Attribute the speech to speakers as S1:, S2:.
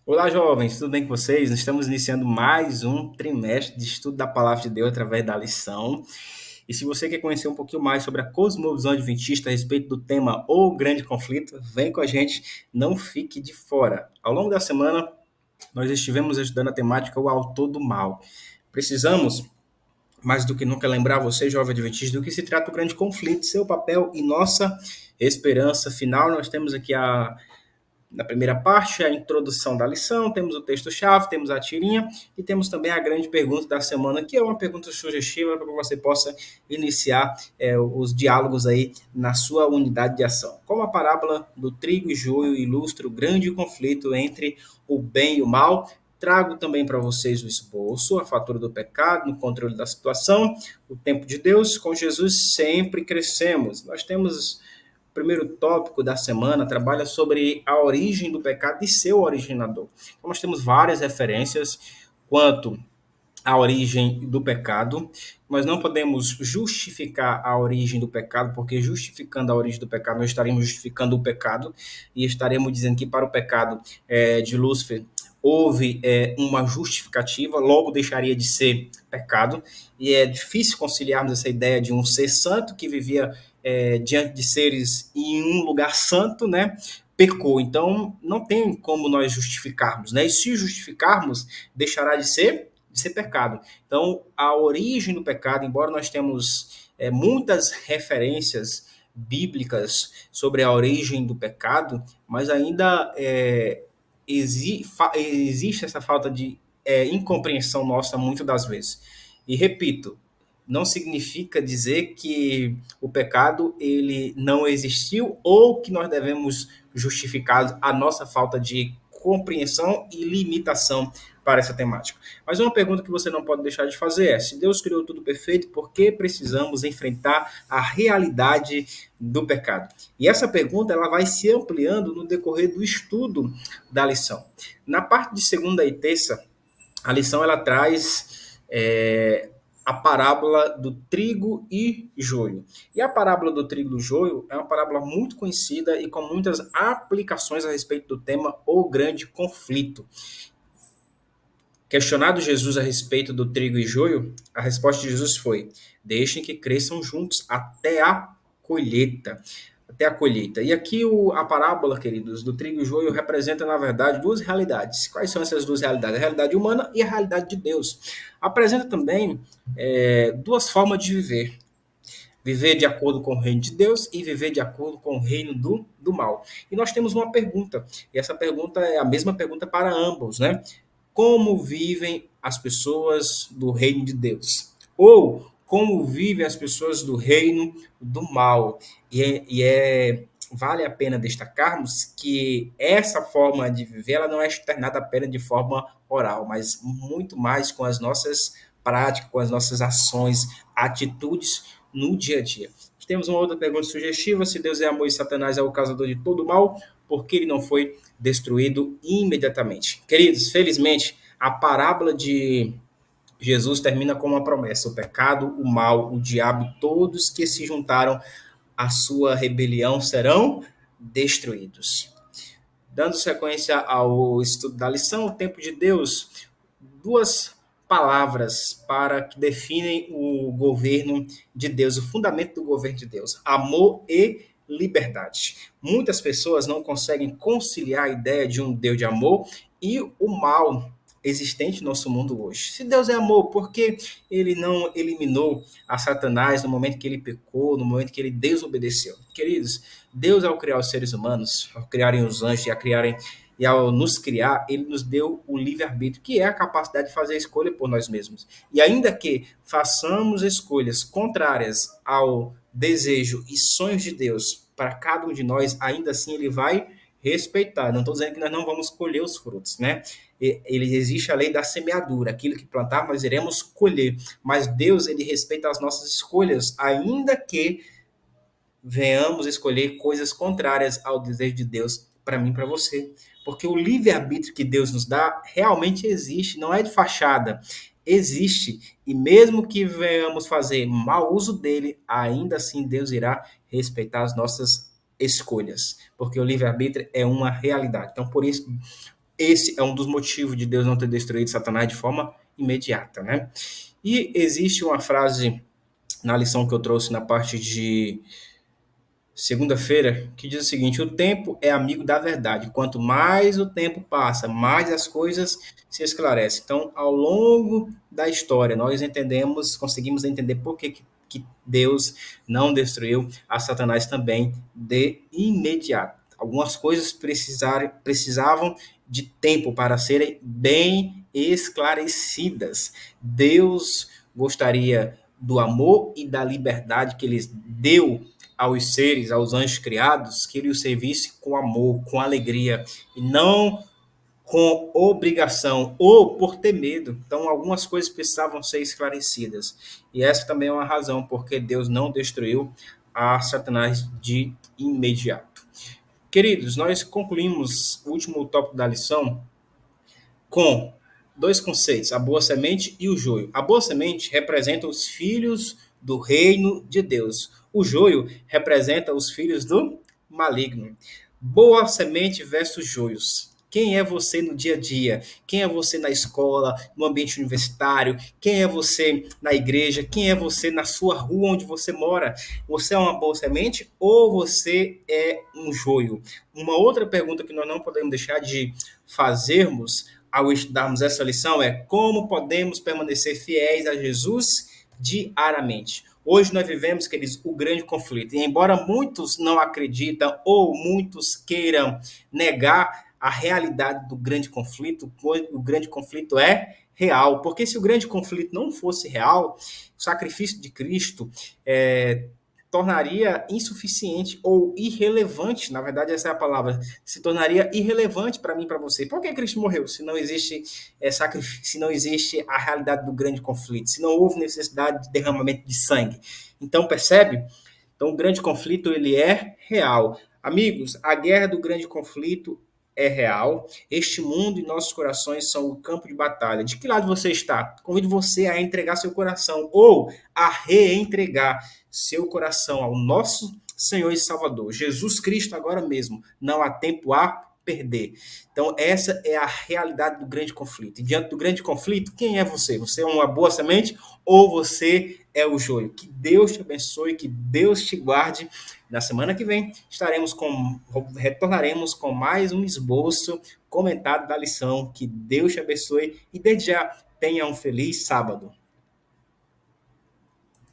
S1: Olá, jovens, tudo bem com vocês? Nós estamos iniciando mais um trimestre de estudo da Palavra de Deus através da lição. E se você quer conhecer um pouquinho mais sobre a cosmovisão adventista a respeito do tema O Grande Conflito, vem com a gente, não fique de fora. Ao longo da semana, nós estivemos estudando a temática O Autor do Mal. Precisamos, mais do que nunca, lembrar você, jovem adventista, do que se trata o grande conflito, seu papel e nossa esperança final. Nós temos aqui na primeira parte, a introdução da lição, temos o texto-chave, temos a tirinha e temos também a grande pergunta da semana, que é uma pergunta sugestiva para que você possa iniciar os diálogos aí na sua unidade de ação. Como a parábola do trigo e joio ilustra o grande conflito entre o bem e o mal, trago também para vocês o esboço, a fatura do pecado, no controle da situação, o tempo de Deus. Com Jesus sempre crescemos. Nós temos o primeiro tópico da semana trabalha sobre a origem do pecado e seu originador. Então, nós temos várias referências quanto à origem do pecado. Nós não podemos justificar a origem do pecado, porque justificando a origem do pecado, nós estaremos justificando o pecado e estaremos dizendo que para o pecado de Lúcifer houve uma justificativa, logo deixaria de ser pecado, e é difícil conciliarmos essa ideia de um ser santo que vivia diante de seres em um lugar santo, né? Pecou. Então, não tem como nós justificarmos, né? E se justificarmos, deixará de ser pecado. Então, a origem do pecado, embora nós temos muitas referências bíblicas sobre a origem do pecado, mas ainda existe essa falta de incompreensão nossa muitas das vezes. E repito, não significa dizer que o pecado ele não existiu ou que nós devemos justificar a nossa falta de compreensão e limitação para essa temática. Mas uma pergunta que você não pode deixar de fazer é: se Deus criou tudo perfeito, por que precisamos enfrentar a realidade do pecado? E essa pergunta ela vai se ampliando no decorrer do estudo da lição. Na parte de segunda e terça, a lição ela traz a parábola do trigo e joio. E a parábola do trigo e joio é uma parábola muito conhecida e com muitas aplicações a respeito do tema O Grande Conflito. Questionado Jesus a respeito do trigo e joio, a resposta de Jesus foi: deixem que cresçam juntos até a colheita. Até a colheita. E aqui a parábola, queridos, do trigo e joio representa, na verdade, duas realidades. Quais são essas duas realidades? A realidade humana e a realidade de Deus. Apresenta também duas formas de viver. Viver de acordo com o reino de Deus e viver de acordo com o reino do mal. E nós temos uma pergunta, e essa pergunta é a mesma pergunta para ambos, né? Como vivem as pessoas do reino de Deus? Ou como vivem as pessoas do reino do mal? Vale a pena destacarmos que essa forma de viver ela não é externada apenas de forma oral, mas muito mais com as nossas práticas, com as nossas ações, atitudes no dia a dia. Temos uma outra pergunta sugestiva: se Deus é amor e Satanás é o causador de todo mal, por que ele não foi destruído imediatamente? Queridos, felizmente, a parábola de Jesus termina com uma promessa: o pecado, o mal, o diabo, todos que se juntaram à sua rebelião serão destruídos. Dando sequência ao estudo da lição, o tempo de Deus, duas palavras para que definem o governo de Deus, o fundamento do governo de Deus: amor e liberdade. Muitas pessoas não conseguem conciliar a ideia de um Deus de amor e o mal existente no nosso mundo hoje. Se Deus é amor, por que ele não eliminou a Satanás no momento que ele pecou, no momento que ele desobedeceu? Queridos, Deus, ao criar os seres humanos, ao criarem os anjos e ao nos criar, ele nos deu o livre-arbítrio, que é a capacidade de fazer a escolha por nós mesmos. E ainda que façamos escolhas contrárias ao desejo e sonhos de Deus para cada um de nós, ainda assim ele vai respeitar. Não estou dizendo que nós não vamos colher os frutos, né? Ele existe a lei da semeadura, aquilo que plantar nós iremos colher, mas Deus ele respeita as nossas escolhas, ainda que venhamos escolher coisas contrárias ao desejo de Deus para mim e para você. Porque o livre-arbítrio que Deus nos dá realmente existe, não é de fachada. Existe. E mesmo que venhamos fazer mau uso dele, ainda assim Deus irá respeitar as nossas escolhas. Porque o livre-arbítrio é uma realidade. Então, por isso, esse é um dos motivos de Deus não ter destruído Satanás de forma imediata, né? E existe uma frase na lição que eu trouxe na parte de segunda-feira, que diz o seguinte: o tempo é amigo da verdade. Quanto mais o tempo passa, mais as coisas se esclarecem. Então, ao longo da história, nós entendemos, conseguimos entender por que Deus não destruiu a Satanás também de imediato. Algumas coisas precisavam de tempo para serem bem esclarecidas. Deus gostaria do amor e da liberdade que ele deu aos seres, aos anjos criados, que ele os servisse com amor, com alegria, e não com obrigação ou por ter medo. Então, algumas coisas precisavam ser esclarecidas. E essa também é uma razão porque Deus não destruiu a Satanás de imediato. Queridos, nós concluímos o último tópico da lição com dois conceitos, a boa semente e o joio. A boa semente representa os filhos do reino de Deus. O joio representa os filhos do maligno. Boa semente versus joios. Quem é você no dia a dia? Quem é você na escola, no ambiente universitário? Quem é você na igreja? Quem é você na sua rua onde você mora? Você é uma boa semente ou você é um joio? Uma outra pergunta que nós não podemos deixar de fazermos ao estudarmos essa lição é como podemos permanecer fiéis a Jesus diariamente. Hoje nós vivemos, queridos, o grande conflito. E embora muitos não acreditam ou muitos queiram negar a realidade do grande conflito, o grande conflito é real. Porque se o grande conflito não fosse real, o sacrifício de Cristo tornaria insuficiente ou irrelevante, na verdade essa é a palavra, se tornaria irrelevante para mim e para você. Por que Cristo morreu? Se não existe sacrifício, se não existe a realidade do grande conflito, se não houve necessidade de derramamento de sangue. Então, percebe? Então, o grande conflito, ele é real. Amigos, a guerra do grande conflito é real. Este mundo e nossos corações são o campo de batalha. De que lado você está? Convido você a entregar seu coração ou a reentregar seu coração ao nosso Senhor e Salvador, Jesus Cristo, agora mesmo. Não há tempo a perder. Então, essa é a realidade do grande conflito. E diante do grande conflito, quem é você? Você é uma boa semente ou você é o joio? Que Deus te abençoe, que Deus te guarde. Na semana que vem retornaremos com mais um esboço comentado da lição. Que Deus te abençoe e desde já tenha um feliz sábado.